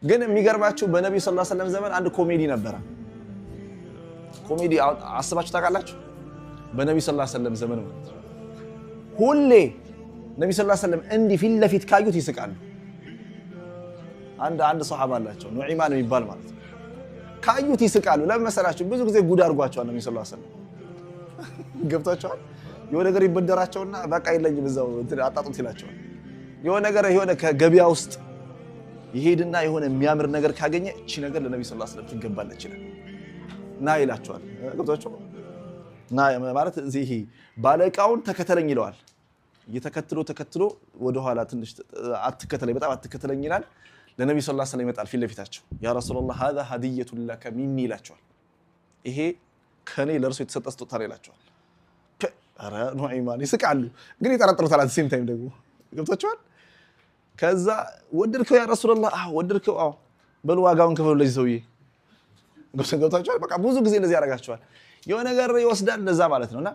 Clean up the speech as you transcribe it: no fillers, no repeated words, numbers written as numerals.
ግን የሚገርማችሁ በነብዩ ሰለላሁ ዐለይሂ ወሰለም ዘመን አንድ ኮሜዲ ነበረ። ኮሜዲ አስባችሁ ታውቃላችሁ? በነብዩ ሰለላሁ ዐለይሂ ወሰለም ዘመን ሁሌ ነብዩ ሰለላሁ ዐለይሂ ወሰለም እንዲህ ፊት ለፊት ካዩት ይስቃሉ። አንድ ሱሐባ አላቸው ኑዒማን የሚባል ማለት ነው። ካዩት ይስቃሉ። ለምን መሰላችሁ? ብዙ ጊዜ ጉድ አድርጓቸዋል ነብዩ ሰለላሁ ዐለይሂ ወሰለም። ገብታችኋል? የሆነ ነገር ይበደራቸውና በቃ የለኝም እዛው አጣጡት ይላቸዋል። የሆነ ከገበያ ውስጥ ይሄድና የሆነ የሚያምር ነገር ካገኘ እቺ ነገር ለነብዩ ሰለላሁ ዐለይሂ ወሰለም ትገባለች ይላል። ና ይላቸዋል። ገብታችኋል? ና ማለት እዚህ ባለቃውን ተከተለኝ ይለዋል። ተከትሎ ወደ ኋላ ትንሽ አትከተለኝ፣ በጣም አትከተለኝ ይላል። ለነብዩ ሰለላሁ ዐለይሂ ወሰለም ይመጣል ፊት ለፊታቸው። ያ ረሱላህ هذا هدية لك مني ይላቸዋል። ይሄ ከኔ ለርሱ የተሰጠ ስጦታ ነው ይላቸዋል። አረ ኑዒማን ይስቃሉ፣ ግን ይጠረጥሩታል። አት ሴም ታይም ደግሞ ገብታችኋል? ከዛ ወደድከው ያ ረሱላህ? አዎ ወደድከው? አዎ በሉ ዋጋውን ከፈሉ ለዚህ ሰውዬ። ገብታችኋል? በቃ ብዙ ጊዜ እንደዚህ ያደርጋቸዋል። የሆነ ነገር ይወስዳል እንደዛ ማለት ነውና